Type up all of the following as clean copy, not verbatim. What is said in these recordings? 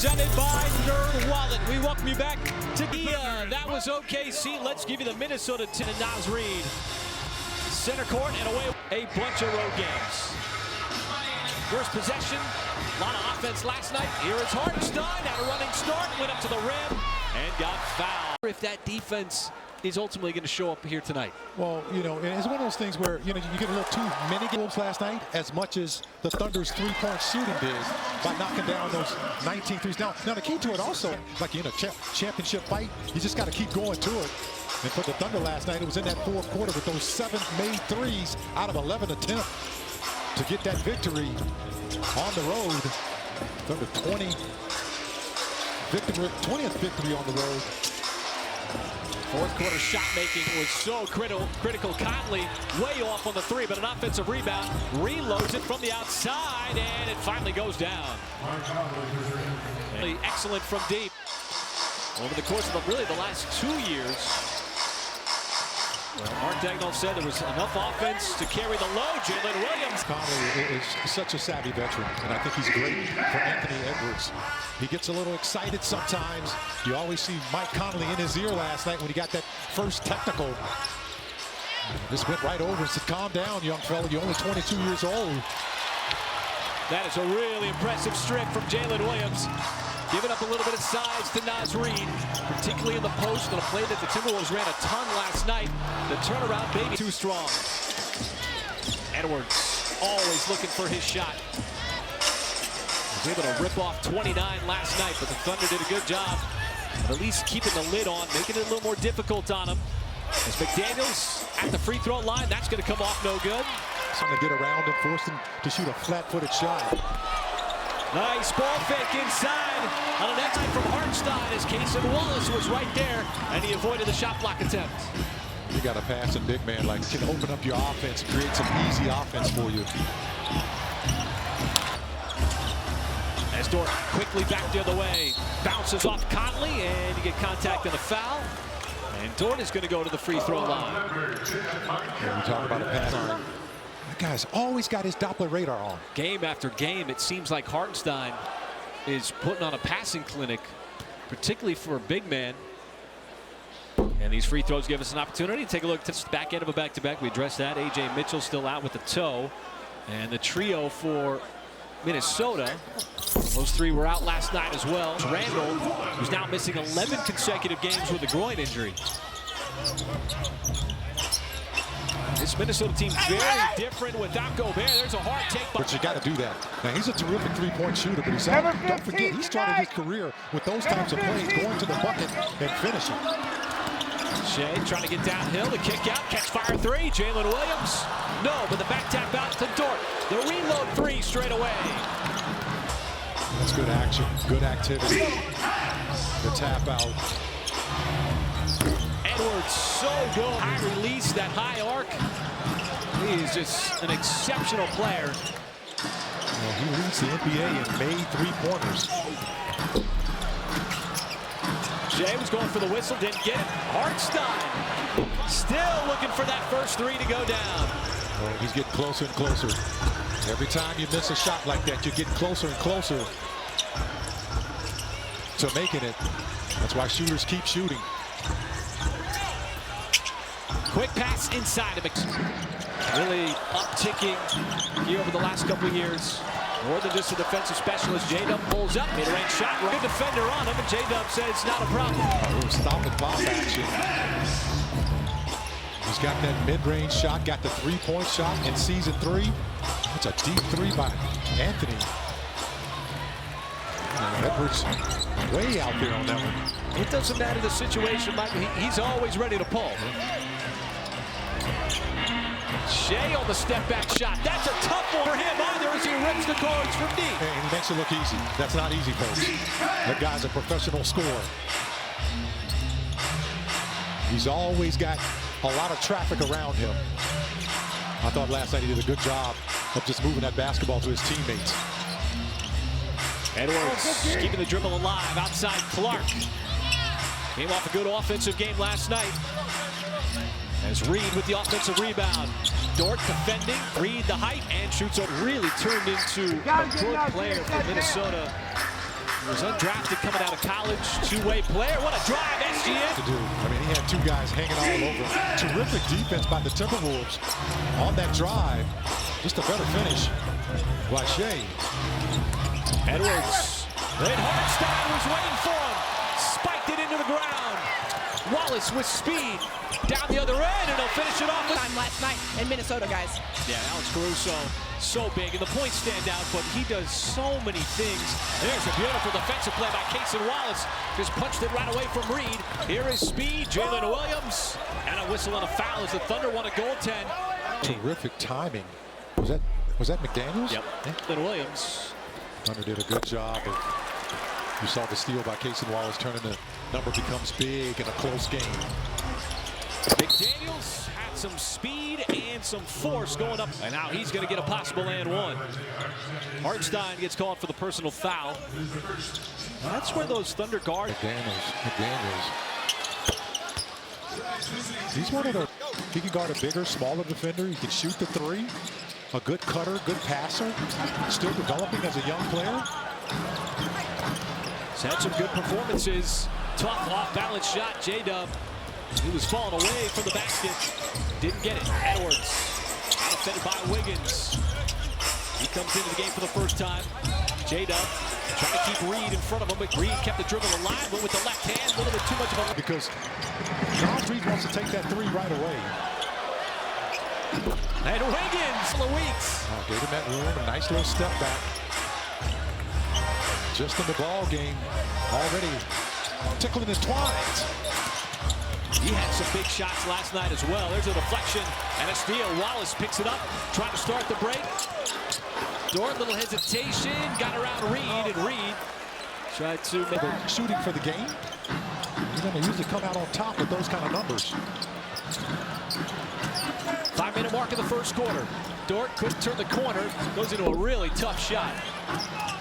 Presented by Nerd Wallet. We welcome you back to that was OKC. Let's give you the Minnesota and Naz Reid. Center court and away. A bunch of road games. First possession. A lot of offense last night. Here is Hartenstein. Had a running start. Went up to the rim and got fouled. If that defense is ultimately going to show up here tonight. Well, you know, it's one of those things where, you know, you get a little too many goals last night, as much as the Thunder's three-point shooting did by knocking down those 19 threes. Now the key to it also, like in a championship fight, you just got to keep going to it. And for the Thunder last night, it was in that fourth quarter with those 7 made threes out of 11 attempts to get that victory on the road. Thunder 20th victory on the road. Fourth quarter shot making was so critical. Conley way off on the three, but an offensive rebound. Reloads it from the outside, and it finally goes down. Excellent from deep. Over the course of really the last 2 years, Mark Dagnall said there was enough offense to carry the load. Jalen Williams. Conley is such a savvy veteran, and I think he's great for Anthony Edwards. He gets a little excited sometimes. You always see Mike Conley in his ear last night when he got that first technical. This went right over and said, calm down, young fella. You're only 22 years old. That is a really impressive strip from Jalen Williams. Giving up a little bit of size to Naz Reid, particularly in the post on a play that the Timberwolves ran a ton last night. The turnaround, baby, too strong. Edwards always looking for his shot. Was able to rip off 29 last night, but the Thunder did a good job of at least keeping the lid on, making it a little more difficult on him. As McDaniels at the free throw line, that's going to come off no good. Something to get around and force him to shoot a flat-footed shot. Nice ball fake inside on an exit from Hartenstein as Casey Wallace was right there, and he avoided the shot block attempt. You got a passing big man like can open up your offense, create some easy offense for you. As Dort quickly back the other way, bounces off Conley, and you get contact and a foul. And Dort is going to go to the free throw line. Yeah, we talk about a pass line. That guy's always got his Doppler radar on. Game after game, it seems like Hartenstein is putting on a passing clinic, particularly for a big man. And these free throws give us an opportunity to take a look at the back end of a back-to-back. We addressed that. A.J. Mitchell still out with the toe. And the trio for Minnesota, those three were out last night as well. Randall, who's now missing 11 consecutive games with a groin injury. This Minnesota team very different without Gobert. There's a hard take. But you got to do that. Now, he's a terrific three-point shooter, but don't forget, he started his career with those types of plays, going to the bucket and finishing. Shea trying to get downhill, the kick out, catch fire three. Jalen Williams, no, but the back tap out to Dort. The reload three straight away. That's good action, good activity. The tap out. Edwards, so good. High release, that high arc. He is just an exceptional player. Well, he leads the NBA in made three-pointers. Shea was going for the whistle, didn't get it. Hartenstein still looking for that first three to go down. Well, he's getting closer and closer. Every time you miss a shot like that, you get closer and closer to making it. That's why shooters keep shooting. Quick pass inside of it. Really upticking here over the last couple of years. More than just a defensive specialist. J-Dub pulls up, mid-range shot. Good defender on him, and J-Dub says it's not a problem. Stop and pop action. He's got that mid-range shot, got the three-point shot in season 3. It's a deep three by Anthony. And Edwards way out there on that one. It doesn't matter the situation, Michael. He's always ready to pull. Shea on the step-back shot. That's a tough one for him either as he rips the cards from deep. And he makes it look easy. That's not easy, folks. That guy's a professional scorer. He's always got a lot of traffic around him. I thought last night he did a good job of just moving that basketball to his teammates. Edwards keeping the dribble alive outside Clark. Came off a good offensive game last night. As Reid with the offensive rebound. Dort defending, Reid the height, and shoots. Really turned into a good player for Minnesota He was undrafted coming out of college, two-way player. What a drive, SGN. To do. I mean, he had two guys hanging all over. Terrific defense by the Timberwolves on that drive. Just a better finish by Shea. Edwards. Red Hartenstein was waiting for him. Spiked it into the ground. Wallace with speed. Down the other end, and he'll finish it off. Time last night in Minnesota, guys. Yeah, Alex Caruso, so big, and the points stand out, but he does so many things. There's a beautiful defensive play by Casey Wallace. Just punched it right away from Reed. Here is speed, Jalen Williams, and a whistle and a foul as the Thunder want a goaltend. Terrific timing. Was that McDaniels? Yep. Jalen Williams. Thunder did a good job of. You saw the steal by Casey Wallace turning the number becomes big in a close game. McDaniels had some speed and some force going up, and now he's going to get a possible and one. Hartenstein gets called for the personal foul. That's where those Thunder guards. McDaniels. He's one of the. He can guard a bigger, smaller defender. He can shoot the three. A good cutter, good passer. Still developing as a young player. He's had some good performances. Tough off-balance shot, J-Dub. He was falling away from the basket. Didn't get it. Edwards. Defended by Wiggins. He comes into the game for the first time. J-Dub trying to keep Reed in front of him, but Reed kept the dribble alive, went with the left hand. A little bit too much of a... Because John Reed wants to take that three right away. And Wiggins for the weeks. Oh, gave him that room. A nice little step back. Just in the ball game. Already tickling his twines. He had some big shots last night as well. There's a deflection and a steal. Wallace picks it up, trying to start the break. Dort, little hesitation, got around Reed, and Reed tried to make shooting for the game. He's going to usually come out on top with those kind of numbers. 5-minute mark in the first quarter. Dort couldn't turn the corner, goes into a really tough shot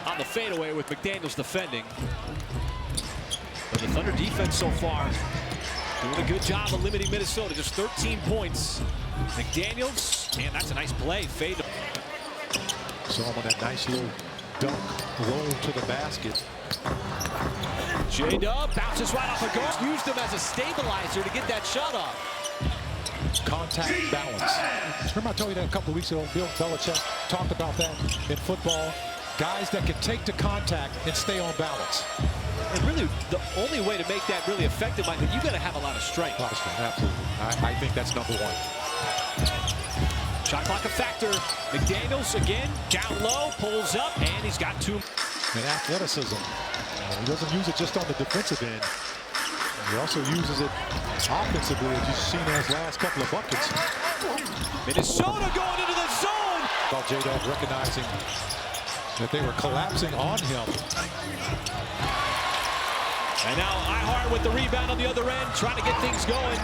on the fadeaway with McDaniels defending. But the Thunder defense so far doing a good job of limiting Minnesota. Just 13 points. McDaniels, man, that's a nice play. Fade. Saw him on that nice little dunk roll to the basket. J-Dub bounces right off a goal. Used him as a stabilizer to get that shot off. Contact balance. Remember I told you that a couple of weeks ago, Bill Belichick talked about that in football. Guys that can take to contact and stay on balance. And really, the only way to make that really effective, Michael, you got to have a lot of strength. A lot of strength, absolutely. I think that's number one. Shot clock a factor. McDaniels again, down low, pulls up, and he's got two. And athleticism. He doesn't use it just on the defensive end. He also uses it offensively, as you've seen in his last couple of buckets. Minnesota going into the zone. About J-Dub recognizing that they were collapsing on him. And now Ihart with the rebound on the other end, trying to get things going.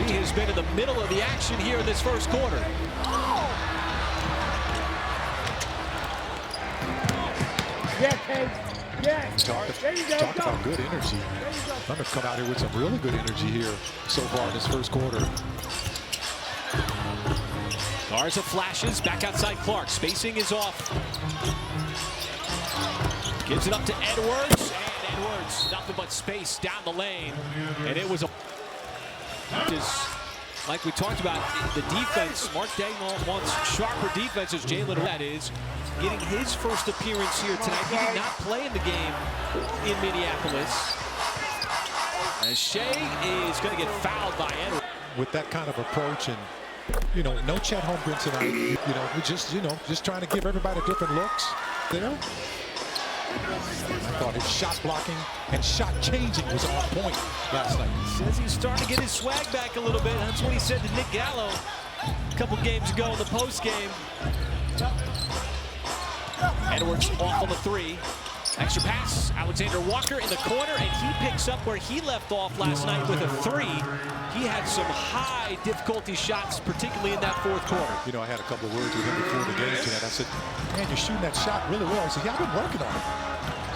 He has been in the middle of the action here in this first quarter. Yes, Hank. Yes. There you go. Talk about good energy. Thunder come out here with some really good energy here so far in this first quarter. Garza flashes back outside Clark. Spacing is off. Gives it up to Edwards, and Edwards nothing but space down the lane, and it was a. Just like we talked about, the defense. Mark Daigneault wants sharper defense as Jalen. That is getting his first appearance here tonight. He did not play in the game in Minneapolis. As Shea is going to get fouled by Edwards. With that kind of approach, and no Chet Holmgren tonight. We just trying to give everybody different looks there. I thought his shot blocking and shot changing was on point last night. Says he's starting to get his swag back a little bit. That's what he said to Nick Gallo a couple games ago in the post game. Edwards off on the three. Extra pass, Alexander Walker in the corner, and he picks up where he left off last night with a three. He had some high difficulty shots, particularly in that fourth quarter. I had a couple of words with him before the game tonight. I said, man, you're shooting that shot really well. He said, yeah, I've been working on it.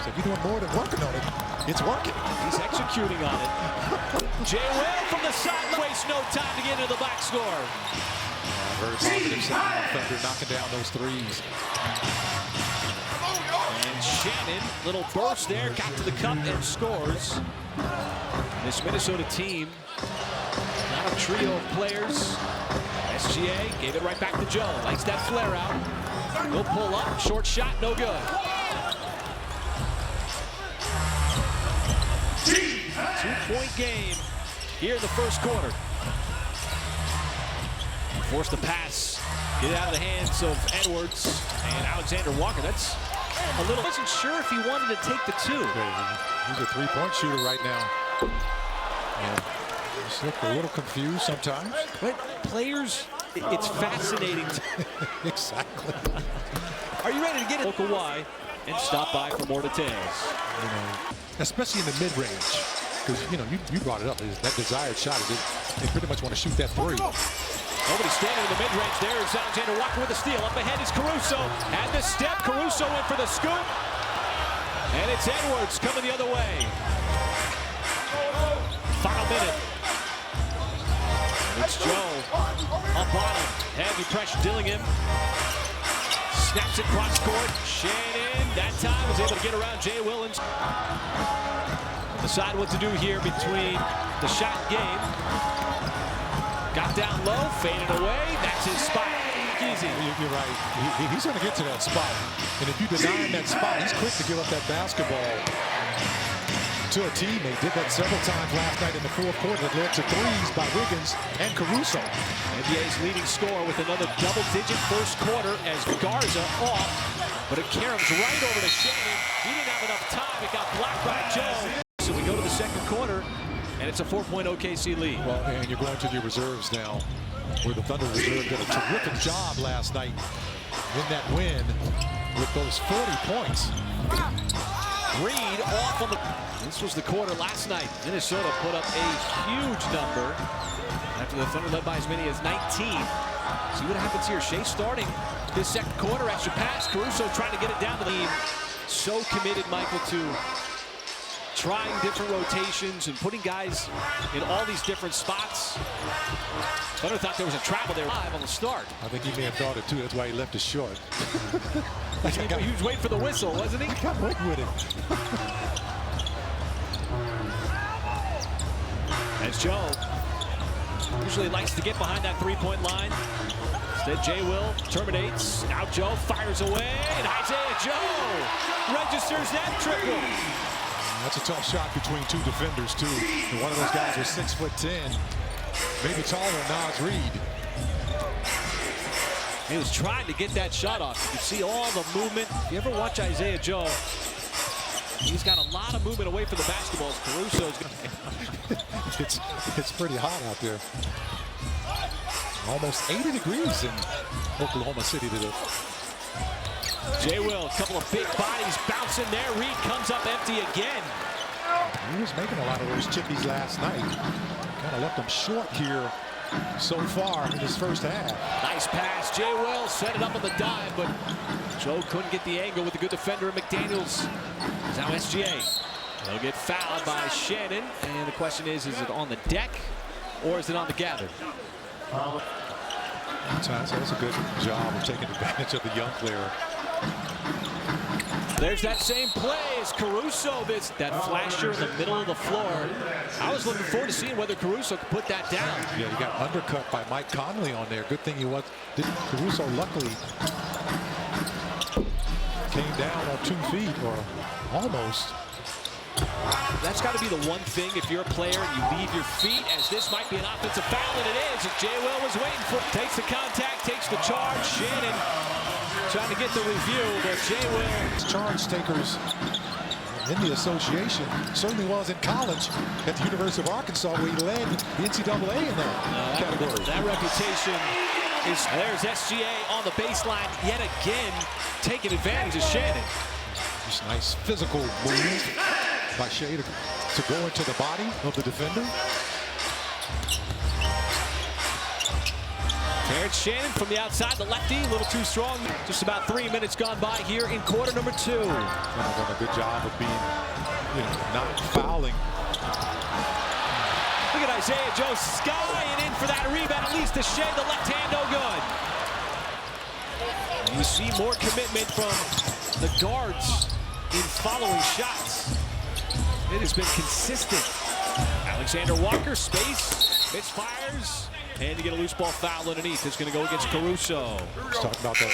I said, you're doing more than working on it. It's working. He's executing on it. Jay Will from the side, waste no time to get into the box score. Very positive sign. Thunder knocking down those threes. And Shannon, little burst there, got to the cup and scores. This Minnesota team, not a trio of players. SGA gave it right back to Joe. Likes that flare out. He'll pull up, short shot, no good. Two-point game here in the first quarter. Force the pass, get it out of the hands of Edwards and Alexander Walker. That's a little, wasn't sure if he wanted to take the two. He's a three-point shooter right now. And he's looked a little confused sometimes. But players, it's fascinating. Exactly. Are you ready to get it? Local Y and stop by for more details. You know, especially in the mid-range. Because, you know, you brought it up. That desired shot is they pretty much want to shoot that three. Nobody standing in the mid-range. There is Alexander Walker with a steal. Up ahead is Caruso. And the step. Caruso in for the scoop. And it's Edwards coming the other way. Final minute. It's Joe. Up on him. Heavy pressure Dillingham. Snaps it cross court. Shannon, that time, was able to get around Jay Willens. Decide what to do here between the shot game. Got down low, faded away. That's his spot. Easy. You're right. He's going to get to that spot. And if you deny him that spot, he's quick to give up that basketball to a teammate. Did that several times last night in the fourth quarter. That led to threes by Wiggins and Caruso. NBA's leading scorer with another double-digit first quarter as Garza off. But it caroms right over to Shannon. He didn't have enough time. It got blocked by Joe. So we go to the second quarter, and it's a 4-point OKC lead. Well, and you're going to the reserves now, where the Thunder reserve did a terrific job last night in that win with those 40 points. Reed off on the... This was the quarter last night. Minnesota put up a huge number after the Thunder led by as many as 19. See what happens here. Shea starting this second quarter. Extra pass. Caruso trying to get it down to the team. So committed, Michael, to trying different rotations and putting guys in all these different spots. Thunder thought there was a travel there live on the start. I think he may have thought it too. That's why he left it short. He was waiting for the whistle, wasn't he? I got waiting with it. As Joe usually likes to get behind that three-point line. Instead, Jay Will terminates. Now Joe fires away, and Isaiah Joe registers that triple. That's a tough shot between two defenders, too. And one of those guys was 6'10", maybe taller than Nas Reed. He was trying to get that shot off. You can see all the movement. If you ever watch Isaiah Joe, he's got a lot of movement away from the basketballs. Caruso's It's pretty hot out there. Almost 80 degrees in Oklahoma City today. Jay Will, a couple of big bodies bouncing there. Reed comes up empty again. He was making a lot of those chippies last night. Kind of left them short here so far in his first half. Nice pass. Jay Will set it up on the dime, but Joe couldn't get the angle with the good defender. McDaniels is now SGA. He'll get fouled by Shannon, and the question is it on the deck or is it on the gather? That's a good job of taking advantage of the young player. There's that same play as Caruso, that flasher in the middle of the floor. I was looking forward to seeing whether Caruso could put that down. Yeah, he got undercut by Mike Conley on there. Good thing he was. Caruso luckily came down on 2 feet or almost. That's got to be the one thing if you're a player and you leave your feet, as this might be an offensive foul, and it is. As Jay Will was waiting for. Takes the contact, takes the charge. Shannon trying to get the review, but Jay Will. Charge takers in the association certainly was in college at the University of Arkansas, where he led the NCAA in that category. That reputation is. There's SGA on the baseline yet again, taking advantage of Shannon. Just nice physical move by Shea to go into the body of the defender. Terrence Shannon from the outside, the lefty, a little too strong. Just about 3 minutes gone by here in quarter number 2. Kind of done a good job of being, not fouling. Look at Isaiah Joe skying in for that rebound, at least to Shea, the left hand, no good. You see more commitment from the guards in following shots. It has been consistent. Alexander Walker, space, misfires, and you get a loose ball foul underneath. It's going to go against Caruso. Let's talk about the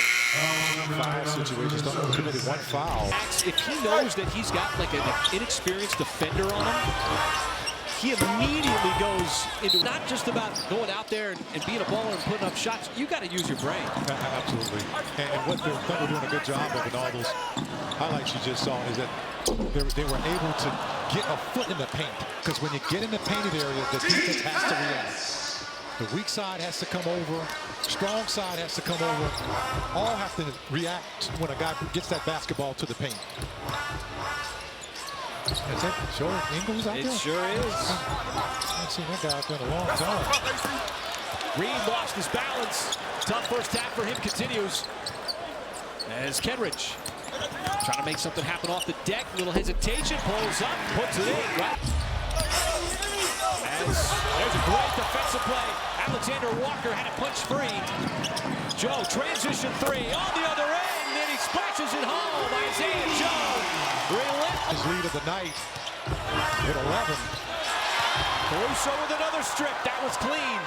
foul situation. He's only committed one foul. If he knows that he's got like an inexperienced defender on him, he immediately goes into not just about going out there and being a baller and putting up shots. You got to use your brain. Absolutely. And what the Thunder doing a good job of in all those highlights you just saw is that they were able to get a foot in the paint. Because when you get in the painted area, the defense has to react. The weak side has to come over. Strong side has to come over. All have to react when a guy gets that basketball to the paint. Is that Joe Ingles out there? It sure is. I haven't seen that guy out there in a long time. Reed lost his balance. Tough first half for him continues. As Kenrich trying to make something happen off the deck. Little hesitation, pulls up, puts it in. Right. As there's a great defensive play. Alexander Walker had it punch free. Joe, transition three on the other end, and he splashes it home. Isaiah Joe, His lead of the night with 11. Caruso with another strip. That was clean.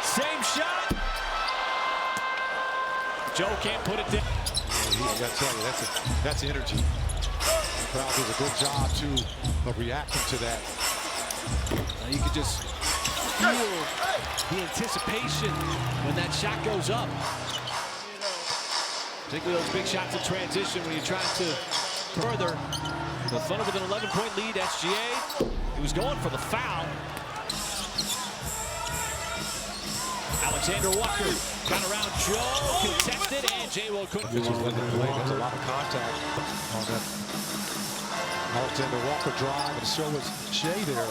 Same shot. Joe can't put it down. I got to tell you, that's energy. The crowd does a good job of reacting to that. You could just feel the anticipation when that shot goes up. Particularly those big shots in transition when you're trying to further. The Thunder with an 11-point lead. SGA, he was going for the foul. Alexander Walker got around Joe, contested, and J-Will couldn't. This was letting it play. There's a lot of contact on that Alexander Walker drive, and so was Shea there.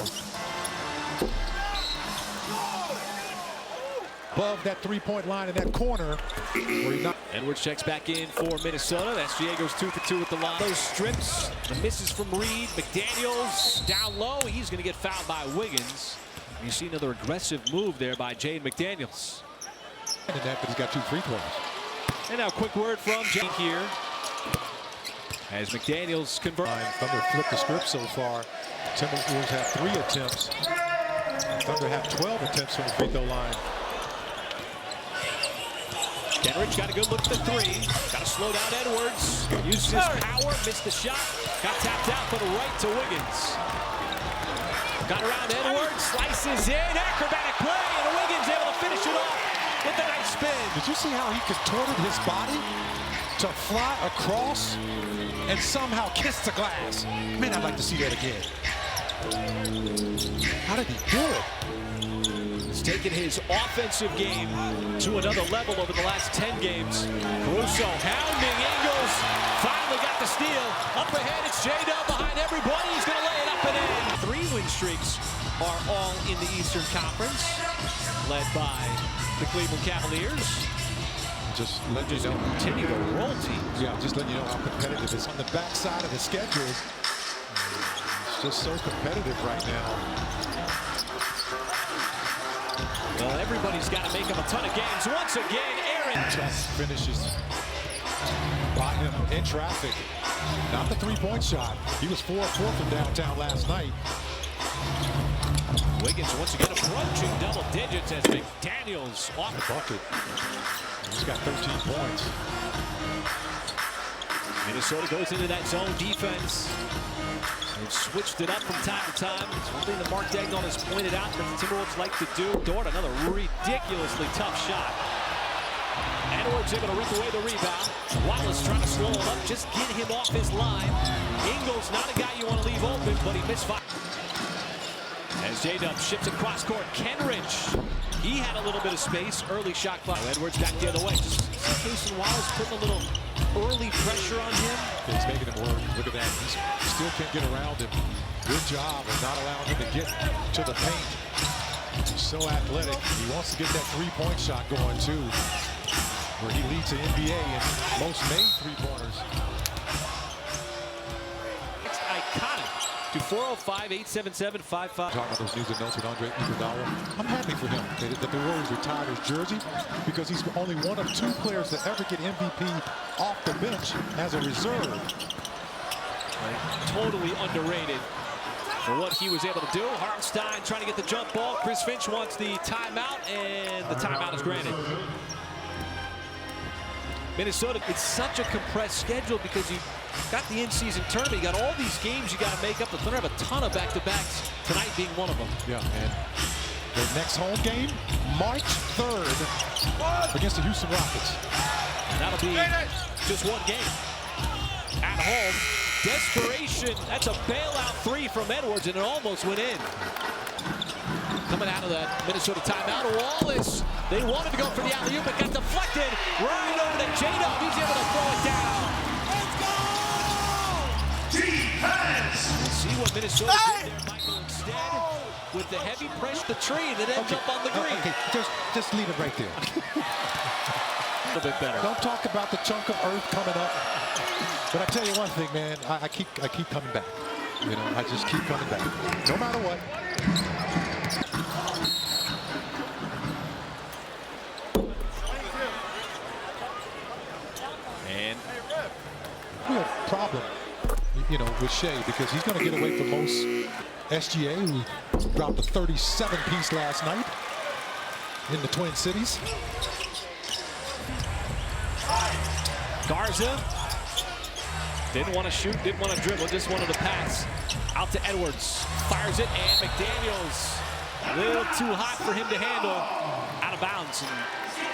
Above that three-point line in that corner. Edwards checks back in for Minnesota. SGA goes 2 for 2 with the line. Those strips, the misses from Reed. McDaniels down low. He's going to get fouled by Wiggins. You see another aggressive move there by Jaden McDaniels. And that, but he's got 2 free throws. And now a quick word from Jane here. As McDaniels converts. Thunder flipped the script so far. Timberwolves have 3 attempts. Thunder have 12 attempts from the free throw line. Kenrich got a good look at the three. Got to slow down Edwards. Used his power, missed the shot. Got tapped out, but a right to Wiggins. Got around Edwards, slices in, acrobatic play, and Wiggins able to finish it off with a nice spin. Did you see how he contorted his body to fly across and somehow kiss the glass? Man, I'd like to see that again. How did he do it? He's taken his offensive game to another level over the last 10 games. Caruso hounding Ingles. Finally got the steal. Up ahead, it's J-Dub behind everybody. He's going to lay it up and in. 3 win streaks are all in the Eastern Conference, led by the Cleveland Cavaliers. Just let you know. Continue to roll teams. Yeah, just letting you know how competitive it is. On the backside of the schedule, it's just so competitive right now. Well, everybody's got to make him a ton of games. Once again, Aaron. Just finishes by him in traffic. Not the three-point shot. He was 4 of 4 from downtown last night. Wiggins once again approaching double digits as McDaniels off the bucket. He's got 13 points. Minnesota goes into that zone defense. They've switched it up from time to time. It's one thing that Mark Daigneault has pointed out that the Timberwolves like to do. Dort, another ridiculously tough shot. Edwards able to rip away the rebound. Wallace trying to slow him up, just get him off his line. Ingles, not a guy you want to leave open, but he missed 5. As J-Dub ships across court, Kenrich. He had a little bit of space, early shot clock. Edwards back the other way. Just Casey Wallace putting a little early pressure on him. He's making him work. Look at that. He still can't get around him. Good job of not allowing him to get to the paint. He's so athletic. He wants to get that three-point shot going, too, where he leads the NBA in most made three-pointers. It's iconic to 405-877-55. Talking about those news and notes with Andre Iguodala. I'm happy for him that the Warriors retired his jersey because he's only one of 2 players to ever get MVP off the bench as a reserve. Right. Totally underrated for what he was able to do. Hartenstein trying to get the jump ball. Chris Finch wants the timeout, and the timeout is granted. Minnesota, it's such a compressed schedule because you got the in-season tournament. You got all these games you got to make up. The Thunder have a ton of back-to-backs, tonight being one of them. Yeah, and their next home game, March 3rd, against the Houston Rockets. And that'll be just one game. At home, desperation. That's a bailout 3 from Edwards, and it almost went in. Coming out of that Minnesota timeout, Wallace. They wanted to go for the alley-oop, but got deflected right over to J-Dub. He's able to throw it down. Let's go! Defense! We'll see what Minnesota did there, Michael, instead with the heavy press the tree that ends up on the green. Okay, just leave it right there. A little bit better. Don't talk about the chunk of earth coming up. But I tell you one thing, man, I keep coming back. You know, I just keep coming back, no matter what. And we have a problem, you know, with Shea because he's going to get away from most. SGA, who dropped a 37-piece last night in the Twin Cities. Garza didn't want to shoot, didn't want to dribble, just wanted to pass. Out to Edwards, fires it, and McDaniels a little too hot for him to handle. Out of bounds, and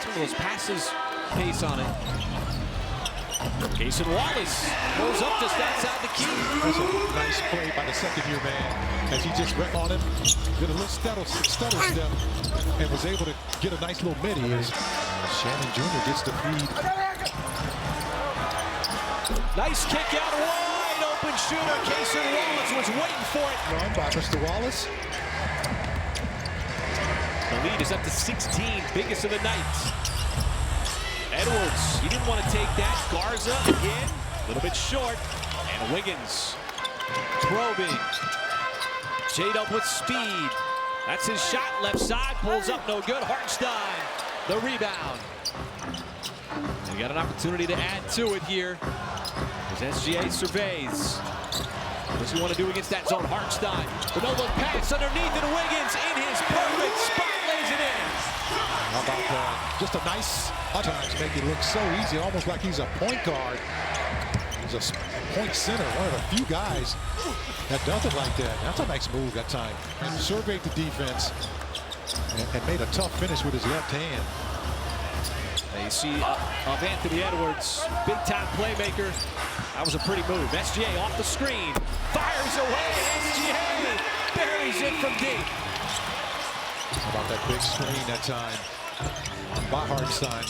some of those passes pace on it. Cason Wallace goes up just outside the key. That's a nice play by the second-year man as he just went on him, did a little stutter step, and was able to get a nice little midi as Shannon Jr. gets the feed. Nice kick out, wide open shooter. Cason Wallace was waiting for it. Run by Mr. Wallace. The lead is up to 16, biggest of the night. Edwards, he didn't want to take that. Garza again, a little bit short. And Wiggins probing. J-Dub with speed. That's his shot, left side, pulls up, no good. Hartenstein, the rebound. And he got an opportunity to add to it here as SGA surveys. What does he want to do against that zone? Hartenstein, the no-look pass underneath, and Wiggins in his perfect spot lays it in. How about that? Just a nice, sometimes make it look so easy, almost like he's a point guard. He's a point center, one of the few guys that does it like that. That's a nice move that time. And surveyed the defense and made a tough finish with his left hand. Now you see of Anthony Edwards, big-time playmaker. That was a pretty move. SGA off the screen, fires away, and SGA buries it from deep. How about that big screen that time by Hartenstein?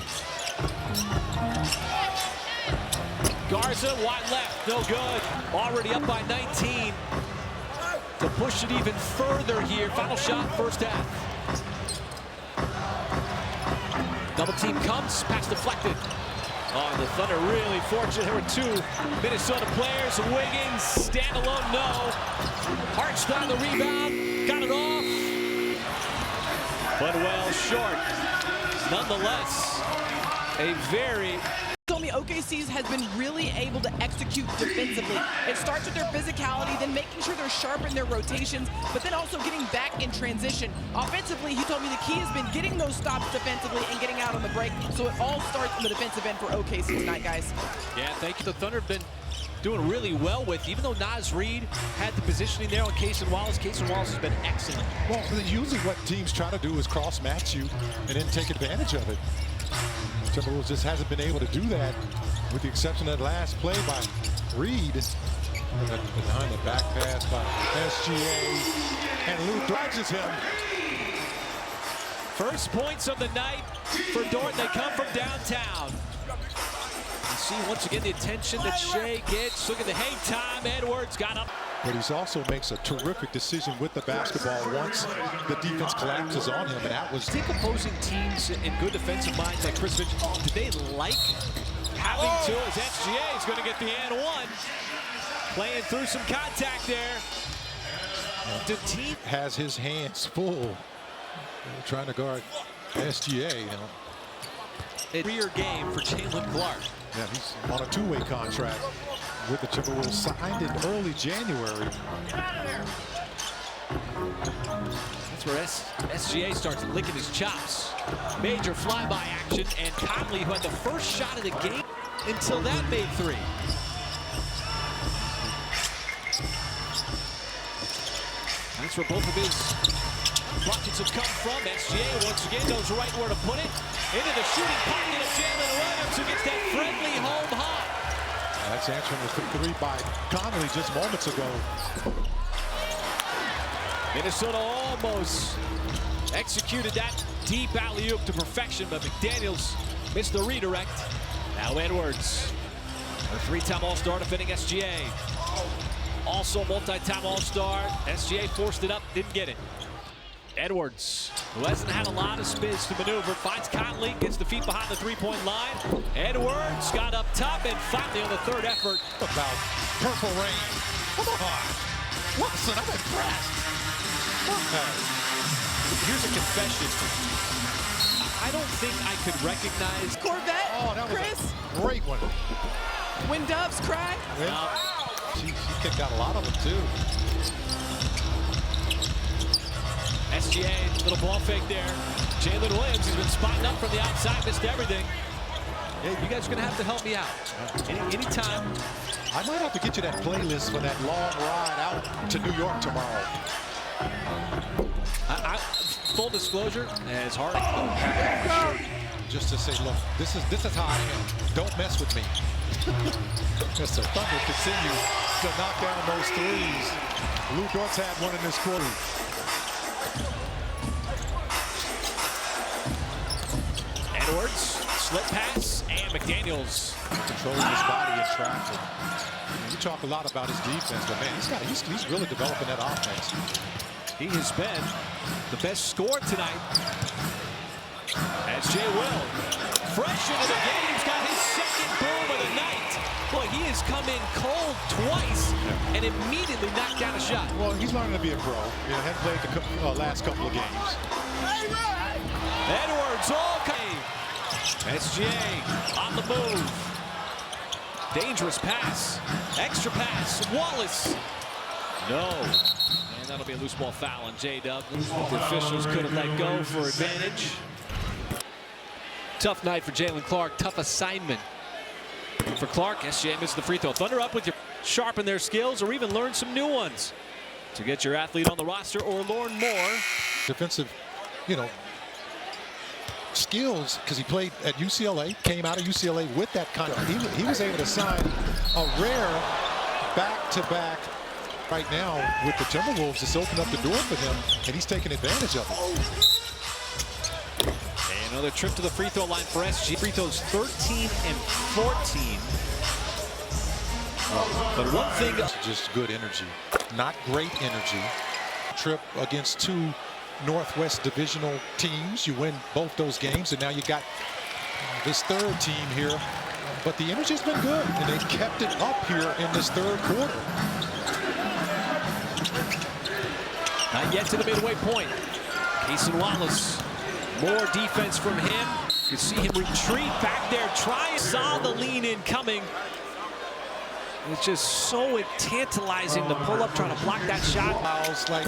Garza, wide left, no good. Already up by 19 to push it even further here. Final shot, first half. Double team comes, pass deflected. Oh, the Thunder really fortunate. There were 2 Minnesota players. Wiggins, standalone, no. Hartenstein, the rebound, got it off. But well short. Nonetheless, a very... Told me OKC has been really able to execute defensively. It starts with their physicality, then making sure they're sharp in their rotations, but then also getting back in transition. Offensively, he told me the key has been getting those stops defensively and getting out on the break. So it all starts on the defensive end for OKC tonight, guys. Yeah, thank you. The Thunder have been doing really well with, even though Naz Reid had the positioning there on Cason Wallace has been excellent. Well, usually what teams try to do is cross-match you and then take advantage of it. Timberwolves just hasn't been able to do that, with the exception of that last play by Reid. Behind the back pass by SGA, and Lou dodges him. First points of the night for Dort. They come from downtown. You see once again the attention that Shea gets. Look at the hang time. Edwards got up. But he also makes a terrific decision with the basketball once the defense collapses on him, and that was... I think opposing teams in good defensive minds like Chris Finch, do they like having to, as SGA is going to get the and one. Playing through some contact there. The team has his hands full trying to guard SGA. career game for Jalen Clark. Yeah, he's on a two-way contract with the Timberwolves, signed in early January. That's where SGA starts licking his chops. Major flyby action, and Conley, who had the first shot of the game until that, made three. That's where both of his buckets have come from. SGA once again knows right where to put it. Into the shooting pocket of Jalen Williams, who gets that friendly home hot. That's answering the three by Conley just moments ago. Minnesota almost executed that deep alley-oop to perfection, but McDaniels missed the redirect. Now Edwards, a three-time All-Star defending SGA. Also multi-time All-Star. SGA forced it up, didn't get it. Edwards, who hasn't had a lot of space to maneuver, finds Conley, gets the feet behind the three-point line. Edwards got up top, and finally on the third effort. About purple rain. Come on. Watson, I'm impressed. Here's a confession. I don't think I could recognize Corvette, Oh, that was Chris, a great one. when doves cry. Yeah. She kicked out a lot of them, too. SGA, little ball fake there. Jalen Williams has been spotting up from the outside, missed everything. Hey, you guys are going to have to help me out. Anytime. I might have to get you that playlist for that long ride out to New York tomorrow. Full disclosure, it's hard. Just to say, look, this is how I am. Don't mess with me. As the Thunder continue to knock down those threes. Lou Dort's had one in this quarter. Edwards, slip pass, and McDaniels Controlling his body in traffic. You talk a lot about his defense, but man, he's really developing that offense. He has been the best scorer tonight. SJ Will, fresh into the game, he's got his second boom of the night. Boy, he has come in cold twice and immediately knocked down a shot. Well, he's learning to be a pro. You know, hadn't played the last couple of games. Edwards, okay. SGA on the move. Dangerous pass. Extra pass. Wallace. No. And that'll be a loose ball foul on J-Dub. The officials could have let go for advantage. Tough night for Jalen Clark. Tough assignment for Clark. SGA missed the free throw. Thunder up with your sharpen their skills or even learn some new ones to get your athlete on the roster or learn more. Defensive, skills, because he played at UCLA, came out of UCLA with that contract. He was able to sign a rare back-to-back right now with the Timberwolves. It's opened up the door for him, and he's taking advantage of it. And another trip to the free throw line for SG. Free throws 13 and 14. But one thing, just good energy, not great energy. Trip against two Northwest divisional teams. You win both those games, and now you got this third team here. But the energy's been good, and they kept it up here in this third quarter. not yet to the midway point. Cason Wallace, more defense from him. You see him retreat back there, saw the lean in coming. It's just so tantalizing to pull up, trying to block that shot. Like,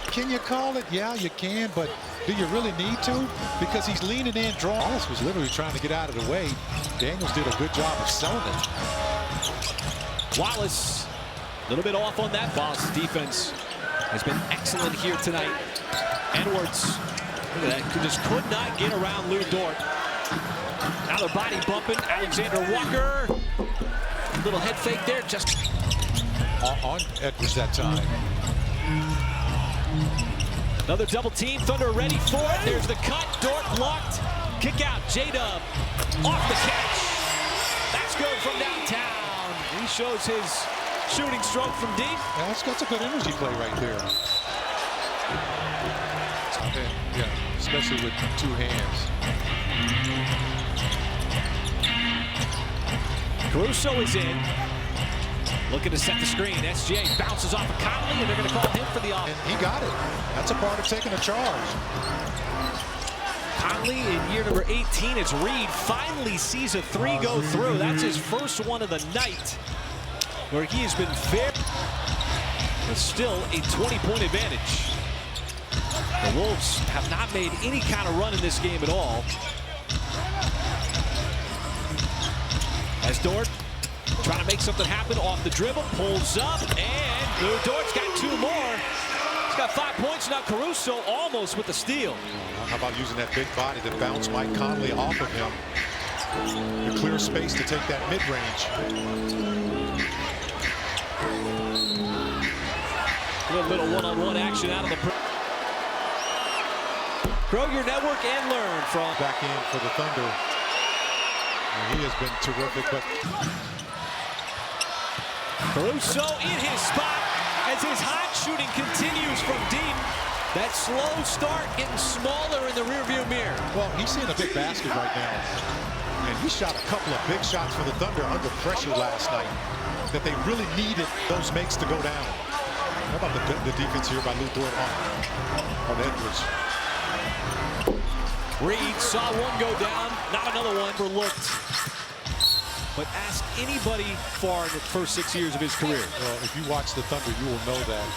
can you call it? Yeah, you can, but do you really need to? Because he's leaning in, drawing. Wallace was literally trying to get out of the way. Daniels did a good job of selling it. Wallace, a little bit off on that. Wallace's defense has been excellent here tonight. Edwards, look at that, just could not get around Lou Dort. Now they're body bumping. Alexander Walker, little head fake there, just on Edwards that time. Another double team. Thunder ready for it. There's the cut. Dort blocked. Kick out. J-Dub off the catch. That's good from downtown. He shows his shooting stroke from deep. Yeah, that's a good energy play right there. Yeah, especially with two hands. Caruso is in. Looking to set the screen. SGA bounces off of Conley, and they're going to call him for the off. And he got it. That's a part of taking a charge. Conley in year number 18. It's Reed finally sees a three go through. That's his first one of the night, where he has been fair. But still a 20-point advantage. The Wolves have not made any kind of run in this game at all. As Dort trying to make something happen off the dribble, pulls up, and Lou Dort's got two more. He's got 5 points now. Caruso almost with the steal. How about using that big body to bounce Mike Conley off of him? The clear space to take that mid-range. Good little one-on-one action out of the. Grow your network and learn from. Back in for the Thunder. And he has been terrific, but Caruso in his spot as his hot shooting continues from deep. That slow start getting smaller in the rearview mirror. well, he's seeing a big basket right now. And he shot a couple of big shots for the Thunder under pressure last night that they really needed those makes to go down. How about the defense here by Lou Dort on Edwards? Reed saw one go down, not another one overlooked. But ask anybody far in the first 6 years of his career. Well, if you watch the Thunder, you will know that.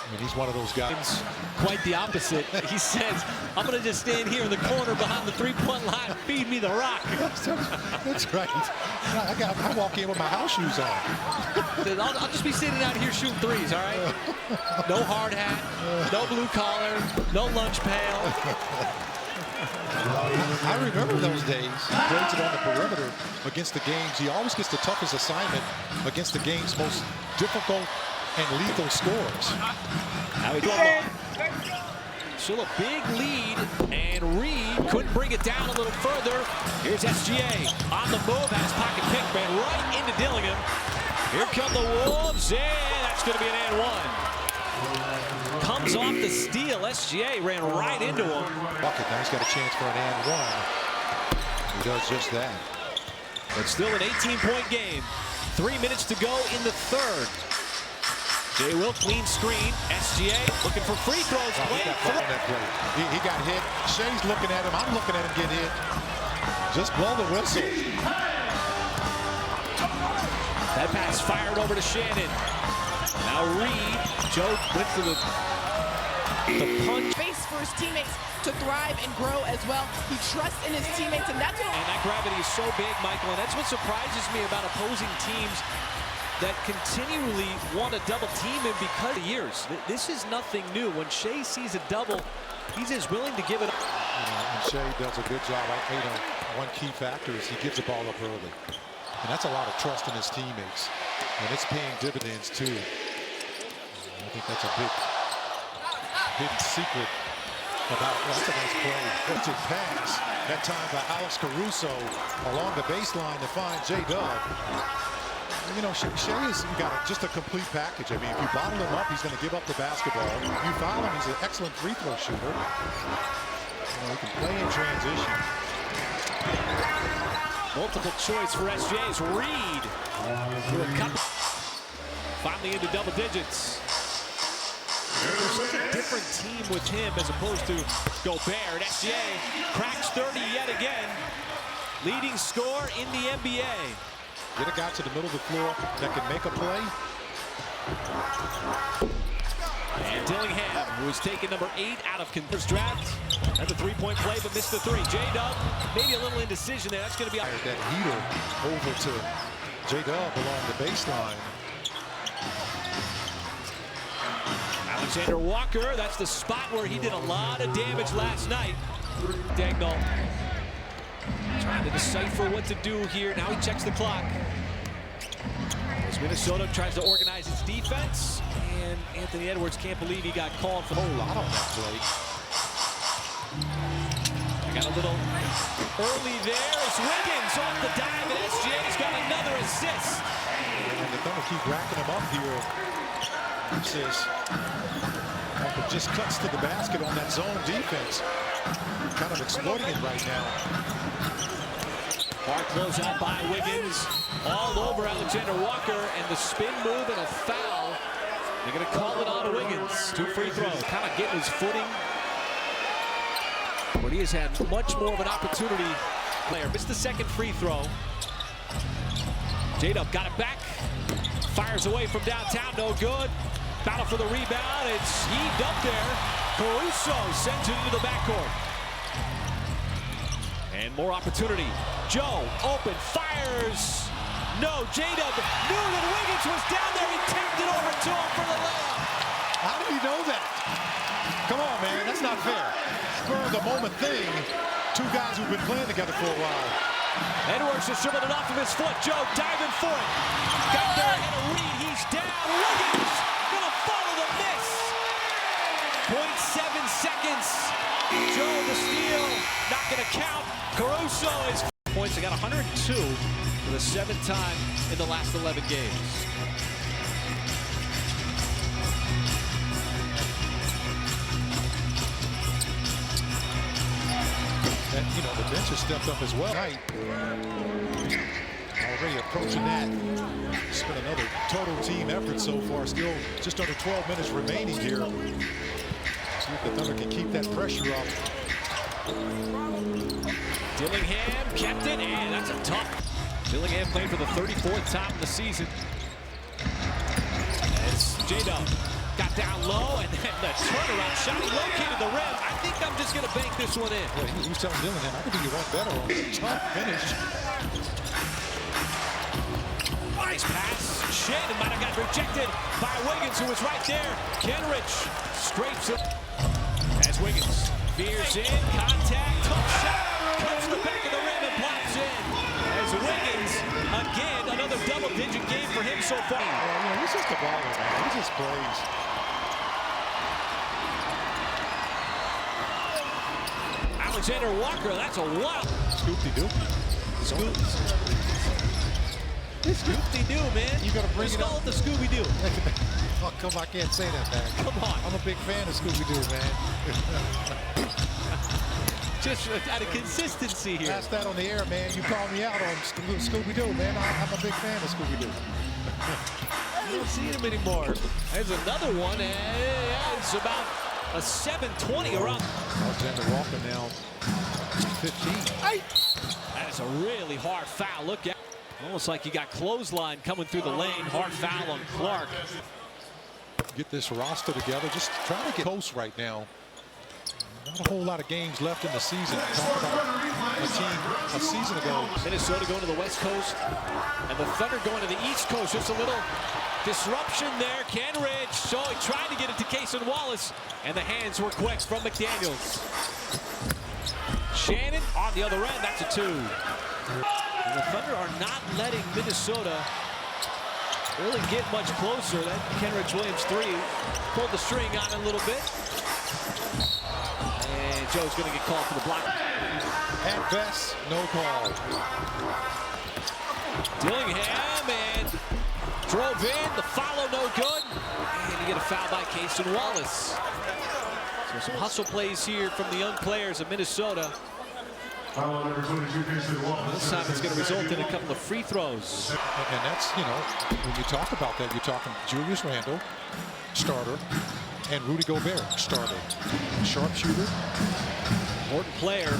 I mean, he's one of those guys. Quite the opposite. He says, I'm going to just stand here in the corner behind the three-point line, feed me the rock. That's right. I walk in with my house shoes on. I'll just be sitting out here shooting threes, all right? No hard hat, no blue collar, no lunch pail. I remember those days. He plays it on the perimeter against the games. He always gets the toughest assignment against the game's most difficult and lethal scores. Now still a big lead, and Reed couldn't bring it down a little further. Here's SGA on the move, has pocket pick, man, right into Dillingham. Here come the Wolves, and that's going to be an and one. Comes off the steal. SGA ran right into him. Bucket, now he's got a chance for an and one. He does just that. But still an 18-point game. 3 minutes to go in the third. Jay Will, clean screen. SGA looking for free throws. He got hit. Shea's looking at him. I'm looking at him get hit. Just blow the whistle. That pass fired over to Shannon. Now Reed. Joe went for the punch. Space for his teammates to thrive and grow as well. He trusts in his teammates, and that's what. And that gravity is so big, Michael, and that's what surprises me about opposing teams that continually want to double team him because of years. This is nothing new. When Shea sees a double, he's as willing to give it up. And Shea does a good job. One key factor is he gives the ball up early. And that's a lot of trust in his teammates. And it's paying dividends, too. I think that's a big hidden secret about, well, that's a nice play. That's a pass. That time by Alex Caruso along the baseline to find J-Dub. You know, Shea has got just a complete package. I mean, if you bottle him up, he's going to give up the basketball. If you foul him, he's an excellent free throw shooter. You know, he can play in transition. Multiple choice for SJ's Reed. Finally into double digits. There's such a different team with him as opposed to Gobert. SGA cracks 30 yet again. Leading scorer in the NBA. Get a guy to the middle of the floor that can make a play. And Dillingham, who was taken number 8 out of Converse draft. That's a three-point play, but missed the three. J-Dub, maybe a little indecision there. That's going to be that heater over to J-Dub along the baseline. Alexander Walker, that's the spot where he did a lot of damage last night. Dagnall trying to decipher what to do here. Now he checks the clock. As Minnesota tries to organize its defense, and Anthony Edwards can't believe he got called for a whole lot on that play. I got a little early there as Wiggins off the dive, and SGA's got another assist. And the Thunder keep racking him up here. He says, just cuts to the basket on that zone defense. Kind of exploiting it right now. Hard close out by Wiggins. All over Alexander Walker, and the spin move and a foul. They're going to call it on Wiggins. 2 free throws. Kind of getting his footing. But he has had much more of an opportunity. Player missed the second free throw. J-Dub got it back. Fires away from downtown. No good. Battle for the rebound. It's heaved up there. Caruso sends it into the backcourt. And more opportunity. Joe, open, fires. No, J-Dub knew that Wiggins was down there. He tapped it over to him for the layup. How did he know that? Come on, man. That's not fair. Spur of the moment thing. 2 guys who've been playing together for a while. Edwards just dribbled it off of his foot. Joe diving for it. Got there, hit a read. He's down. Wiggins gonna follow the miss. 0.7 seconds. Joe the steal. Not gonna count. Caruso is points. They got 102 for the 7th time in the last 11 games. And, you know, the bench has stepped up as well. Already approaching that. It's been another total team effort so far. Still just under 12 minutes remaining here. See if the Thunder can keep that pressure up. Dillingham kept it, and that's a tough. Dillingham playing for the 34th time in the season. As J-Dub got down low, and then the turnaround shot. He located the rim. I think I'm just going to bank this one in. Yeah, he was telling Dillingham, I could do you one better on this tough finish. Nice pass. Shannon might have got rejected by Wiggins, who was right there. Kenrich scrapes it. As Wiggins veers in, contact, tough shot, comes to the back of the rim and pops in. As Wiggins, again, another double-digit game for him so far. Yeah, he's just a baller, man. He just plays. Alexander Walker, that's a wild. Scoop-de-doop. Scoop-de-doo, man. You gotta bring it call up. it the Scooby-Doo. Oh, come on, I can't say that, man. Come on. I'm a big fan of Scooby-Doo, man. Just out of consistency here. Pass that on the air, man. You call me out on Scooby-Doo, man. I'm a big fan of Scooby-Doo. I don't see him anymore. There's another one, and it's about a 7:20 around. Alexander Walker now 15. That is a really hard foul. Look at almost like you got clothesline coming through the lane. Hard foul on Clark. Get this roster together. Just trying to get close right now. Not a whole lot of games left in the season. Talk about a team a season ago. Minnesota going to the West Coast, and the Thunder going to the East Coast. Just a little disruption there. Kenrich, so he tried to get it to Cason Wallace, and the hands were quick from McDaniels. Shannon on the other end. That's a 2. And the Thunder are not letting Minnesota really get much closer. That Kenrich Williams 3 pulled the string on it a little bit. And Joe's going to get called for the block. At best, no call. Dillingham and drove in. The follow no good. And you get a foul by Cason Wallace. So some hustle plays here from the young players of Minnesota. This time it's going to result in a couple of free throws. And that's, you know, when you talk about that, you're talking Julius Randle, starter, and Rudy Gobert, starter. Sharpshooter. Important player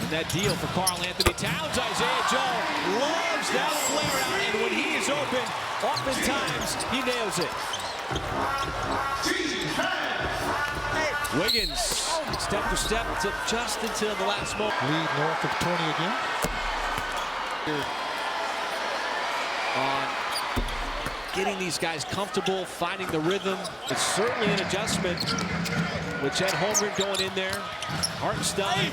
in that deal for Karl Anthony Towns. Isaiah Joe loves that flare out, and when he is open, oftentimes he nails it. Wiggins, step for step, to just until the last moment. Lead north of 20 again. On getting these guys comfortable, finding the rhythm. It's certainly an adjustment with Chet Holmgren going in there. Hartenstein,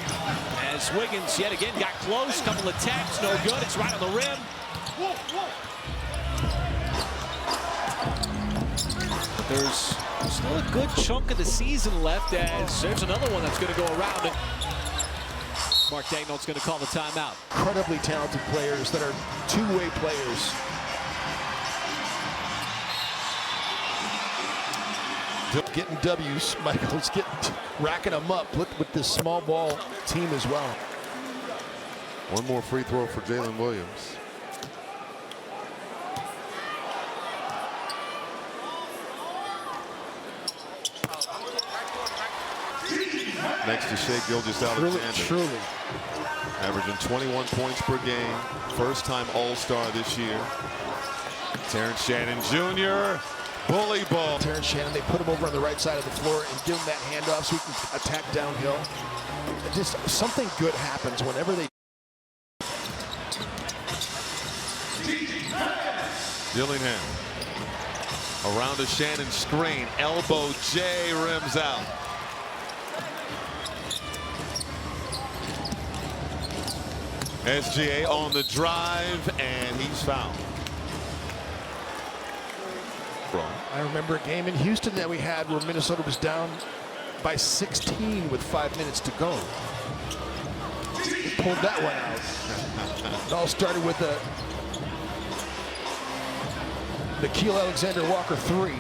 as Wiggins yet again got close, couple of taps, no good. It's right on the rim. But there's still a good chunk of the season left, as there's another one that's going to go around it. Mark Daigneault's going to call the timeout. Incredibly talented players that are two-way players. Getting W's, Michael's racking them up with this small ball team as well. One more free throw for Jalen Williams. Next to Shai Gilgeous-Alexander. Truly. Averaging 21 points per game. First-time All-Star this year. Terrence Shannon Jr. Bully ball. Terrence Shannon, they put him over on the right side of the floor and give him that handoff so he can attack downhill. Just something good happens whenever they. Dillingham around a Shannon screen. Elbow J, rims out. SGA on the drive, and he's fouled. I remember a game in Houston that we had where Minnesota was down by 16 with 5 minutes to go. They pulled that one out. It all started with a Nickeil Alexander-Walker 3.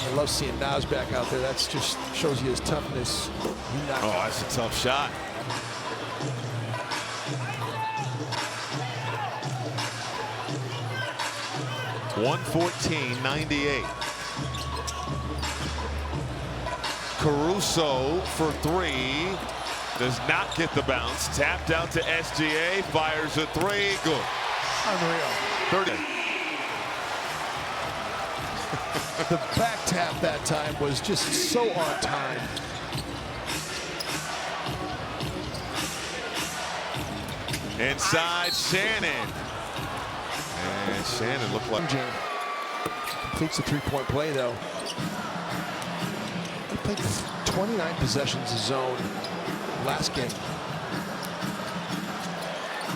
I love seeing Nas back out there. That's just shows you his toughness. Oh, that's a tough shot. (114-98). Caruso for three. Does not get the bounce. Tapped out to SGA. Fires a three. Good. Unreal. 30. The back tap that time was just so on time. Inside Shannon. And Shannon looked like completes the three-point play though. He played 29 possessions of zone last game.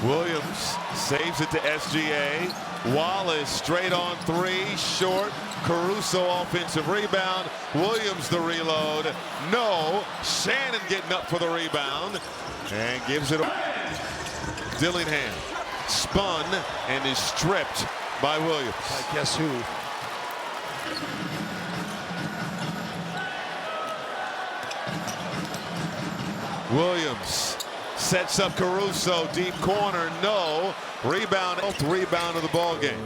Williams saves it to SGA. Wallace straight on three, short. Caruso offensive rebound. Williams the reload. No. Shannon getting up for the rebound and gives it. Dillingham spun and is stripped by Williams. Guess who? Williams sets up Caruso, deep corner, no. Rebound, 12th rebound of the ball game.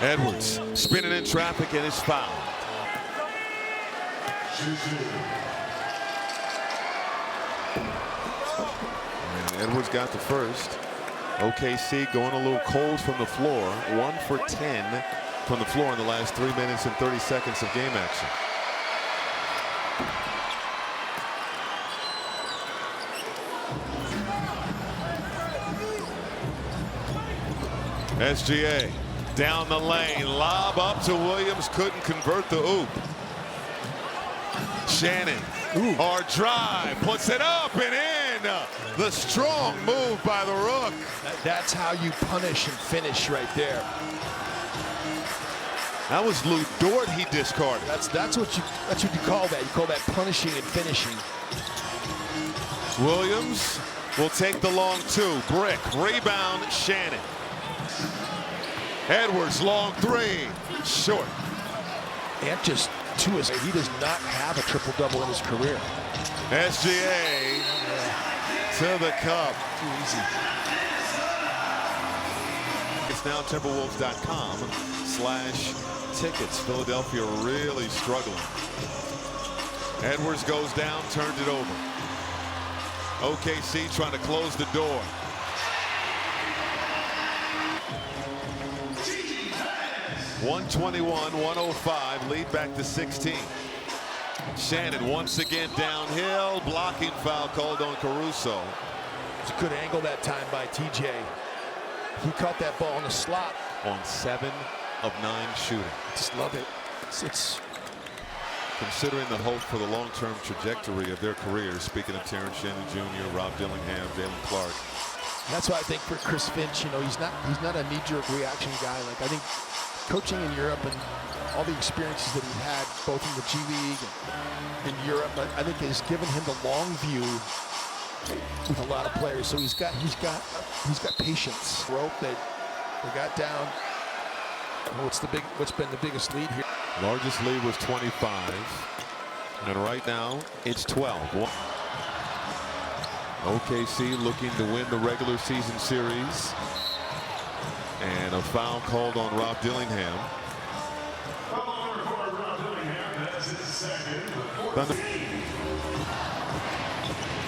Edwards spinning in traffic and is fouled. And Edwards got the first. OKC going a little cold from the floor. 1 for 10 from the floor in the last 3 minutes and 30 seconds of game action. SGA down the lane, lob up to Williams, couldn't convert the oop. Shannon, hard drive, puts it up and in. The strong move by the Rook. That's how you punish and finish right there. That was Lou Dort he discarded. That's what you call that. You call that punishing and finishing. Williams will take the long two. Brick, rebound, Shannon. Edwards, long three, short. And just two is he does not have a triple-double in his career. SGA to the cup. Too easy. It's now Timberwolves.com/tickets. Philadelphia really struggling. Edwards goes down, turned it over. OKC trying to close the door. (121-105), lead back to 16. Shannon once again downhill, blocking foul called on Caruso. It's a good angle that time by TJ. He caught that ball in the slot. On 7 of 9 shooting. Just love it. It's considering the hope for the long-term trajectory of their careers. Speaking of Terrence Shannon Jr., Rob Dillingham, Jalen Clark. That's why I think for Chris Finch, you know, he's not a knee-jerk reaction guy. Like I think coaching in Europe and all the experiences that he had both in the G League and in Europe, I think has given him the long view with a lot of players. So he's got patience. Rope, they got down. What's been the biggest lead here? Largest lead was 25. And right now, it's 12. OKC looking to win the regular season series. And a foul called on Rob Dillingham.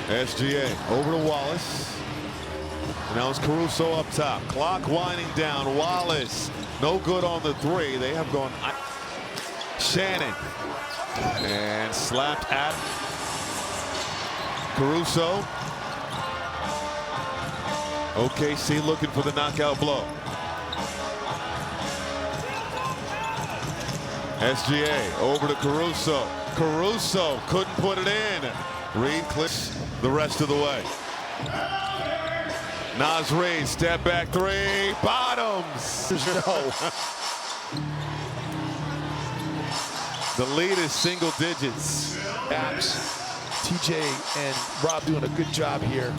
SGA over to Wallace. And now it's Caruso up top. Clock winding down. Wallace no good on the three. They have gone. Shannon. And slapped at Caruso. OKC looking for the knockout blow. SGA over to Caruso. Caruso couldn't put it in. Reed clicks the rest of the way. Naz Reid, step back three, bottoms. No. The lead is single digits. Abs. TJ and Rob doing a good job here.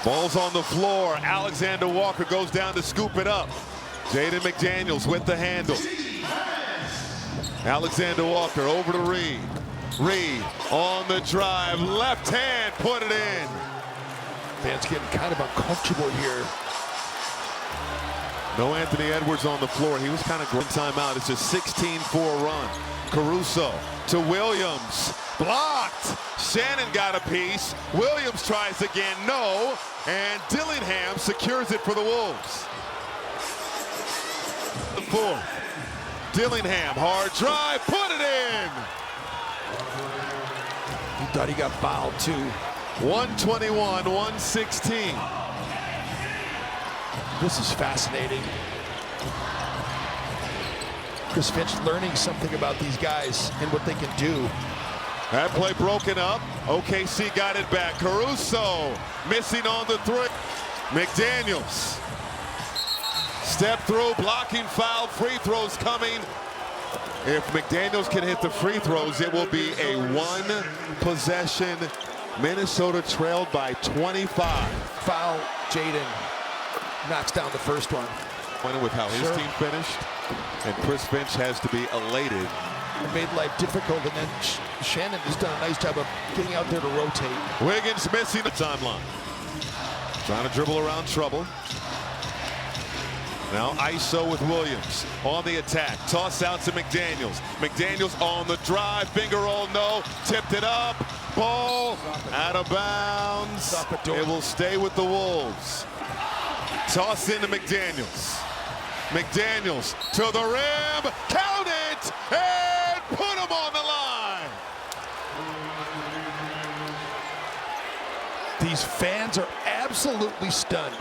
Ball's on the floor. Alexander Walker goes down to scoop it up. Jaden McDaniels with the handle. Alexander Walker over to Reed. Reed on the drive, left hand, put it in. Fans getting kind of uncomfortable here. No Anthony Edwards on the floor. He was kind of going timeout. It's a 16-4 run. Caruso to Williams. Blocked. Shannon got a piece. Williams tries again. No. And Dillingham secures it for the Wolves. The fourth. Dillingham, hard drive, put it in. He thought he got fouled too. 121, 116. This is fascinating. Chris Finch learning something about these guys and what they can do. That play broken up. OKC got it back. Caruso missing on the three. McDaniels. Step through, blocking foul, free throws coming. If McDaniels can hit the free throws, it will be a one-possession. Minnesota trailed by 25. Foul, Jaden knocks down the first one. With how his team finished, and Chris Finch has to be elated. It made life difficult, and then Shannon has done a nice job of getting out there to rotate. Wiggins missing the timeline. Trying to dribble around trouble. Now ISO with Williams on the attack. Toss out to McDaniels. McDaniels on the drive. Finger roll, no. Tipped it up. Ball out of bounds. It will stay with the Wolves. Toss into McDaniels. McDaniels to the rim. Count it and put him on the line. These fans are absolutely stunned.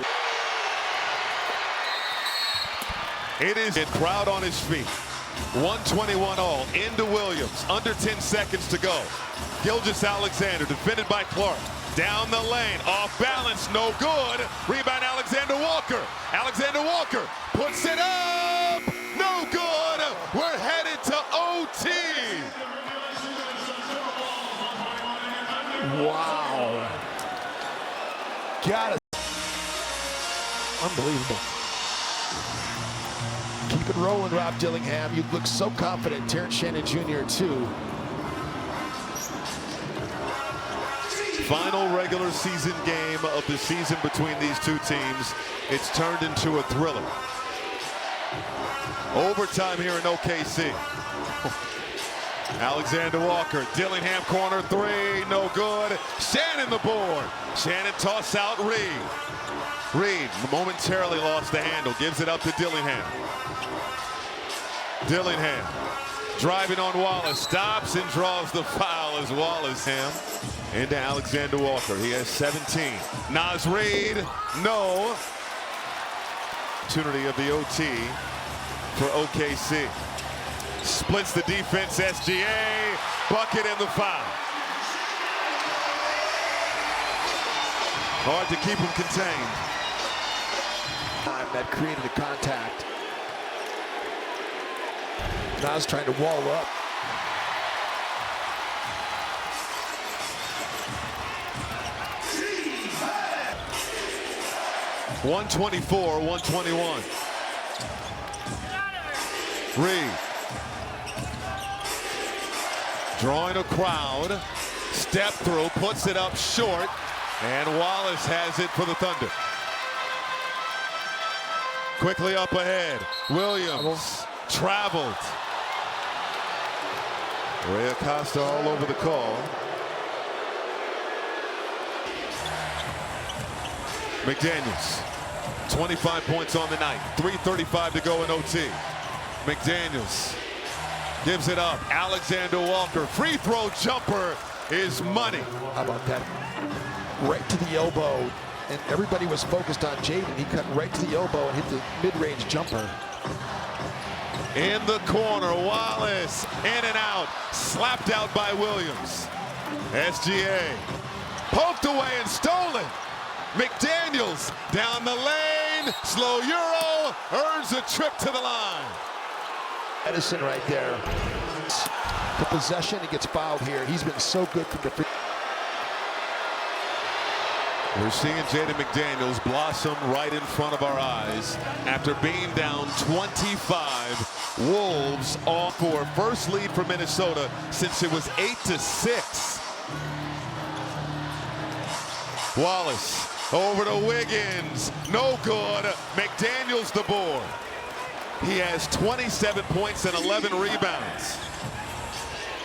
It is a crowd on his feet. 121 all into Williams. Under 10 seconds to go. Gilgeous-Alexander defended by Clark. Down the lane, off balance, no good. Rebound, Alexander Walker. Alexander Walker puts it up, no good. We're headed to OT. Wow. Got it. Unbelievable. Keep it rolling, Rob Dillingham. You look so confident. Terrence Shannon Jr. too. Final regular season game of the season between these two teams. It's turned into a thriller. Overtime here in OKC. Alexander Walker, Dillingham corner three, no good. Shannon the board. Shannon toss out Reed. Reed momentarily lost the handle, gives it up to Dillingham. Dillingham driving on Wallace, stops and draws the foul as Wallace into Alexander Walker. He has 17. Naz Reid, no. Opportunity of the OT for OKC. Splits the defense, SGA, bucket and the foul. Hard to keep him contained. That created a contact. Naz trying to wall up. .124, 121. Reed Drawing a crowd. Step through, puts it up short, and Wallace has it for the Thunder. Quickly up ahead. Williams traveled. Ray Acosta all over the call. McDaniels, 25 points on the night. 3:35 to go in OT. McDaniels gives it up. Alexander Walker, free throw jumper is money. How about that? Right to the elbow, and everybody was focused on Jaden. He cut right to the elbow and hit the mid-range jumper. In the corner, Wallace in and out, slapped out by Williams. SGA poked away and stolen. McDaniels down the lane, slow Euro, earns a trip to the line. Edison right there. The possession, he gets fouled here. He's been so good from the free. We're seeing Jaden McDaniels blossom right in front of our eyes after being down 25. Wolves off for first lead for Minnesota since it was 8-6. Wallace over to Wiggins, no good. McDaniels the board. He has 27 points and 11 rebounds.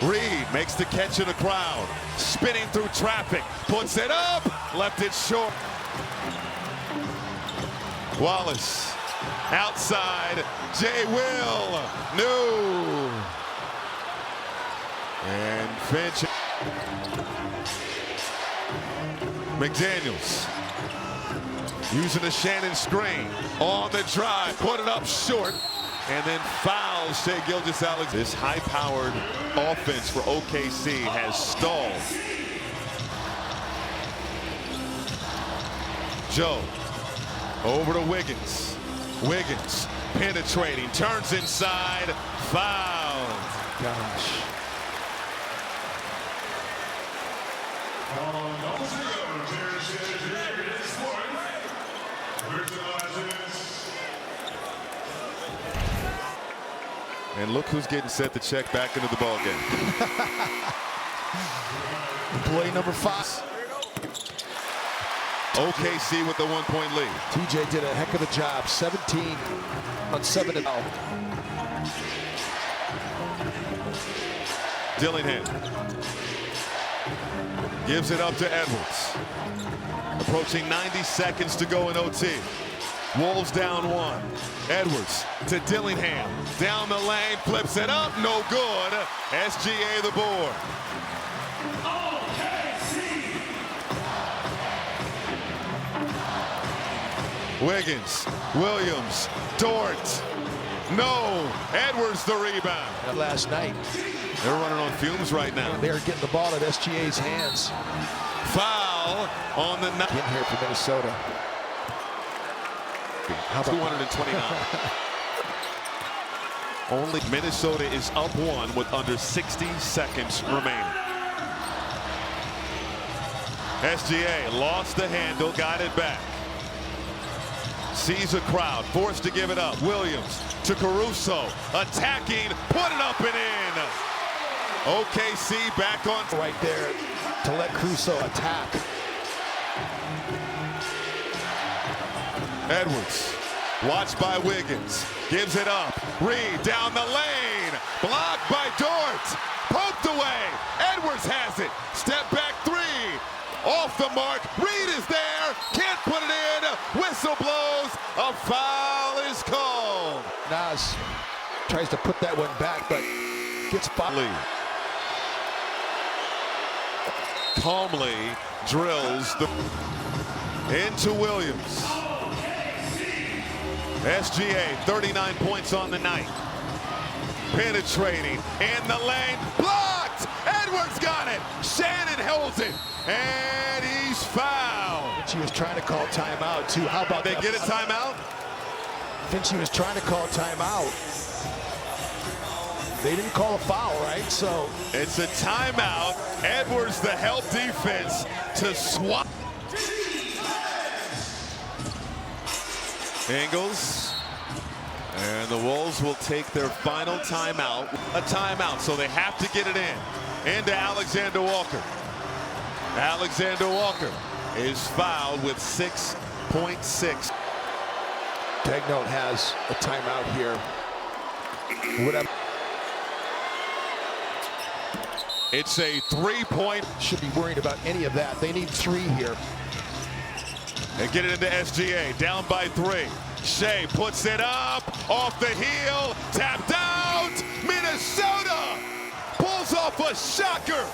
Reed makes the catch in the crowd, spinning through traffic, puts it up, left it short. Wallace outside, Jay Will, no. And Finch. McDaniels using the Shannon screen on the drive, put it up short, and then fouls Shai Gilgeous-Alexander. This high-powered offense for OKC has stalled. Joe over to Wiggins. Wiggins penetrating, turns inside, fouled. Gosh. And look who's getting set to check back into the ball game. Play number 5. OKC with the 1-point lead. TJ did a heck of a job. 17 on 7 and 0. Dillingham gives it up to Edwards. Approaching 90 seconds to go in OT. Wolves down 1. Edwards to Dillingham. Down the lane, flips it up, no good. SGA the board. Wiggins, Williams, Dort. No, Edwards the rebound. Last night, They're running on fumes right now. they're getting the ball at SGA's hands. Foul on the night. In here for Minnesota. How about 229. Only Minnesota is up 1 with under 60 seconds remaining. SGA lost the handle, got it back. Sees a crowd, forced to give it up. Williams to Caruso, attacking, put it up and in. OKC back on. right there to let Caruso attack. Edwards, watched by Wiggins, gives it up. Reed down the lane, blocked by Dort, poked away. Edwards has it. Step back 3, off the mark. Reed is there, can't put it in. Whistle blows. A foul is called. Nas tries to put that one back, but gets fouled. Calmly drills the into Williams. SGA 39 points on the night. Penetrating in the lane, blocked. Edwards got it. Shannon holds it, and he's fouled. She was trying to call timeout too. How about They that? get a timeout? Finch was trying to call timeout. They didn't call a foul, right? So It's a timeout. Edwards, the help defense to swap. Ingles. And the Wolves will take their final timeout. A timeout, so they have to get it in. into Alexander Walker. Alexander Walker is fouled with 6.6. Daigneault has a timeout here. Whatever. It's a 3-point. Should be worried about any of that. They need 3 here. And get it into SGA, down by 3. Shea puts it up, off the heel, tapped out. Minnesota pulls off a shocker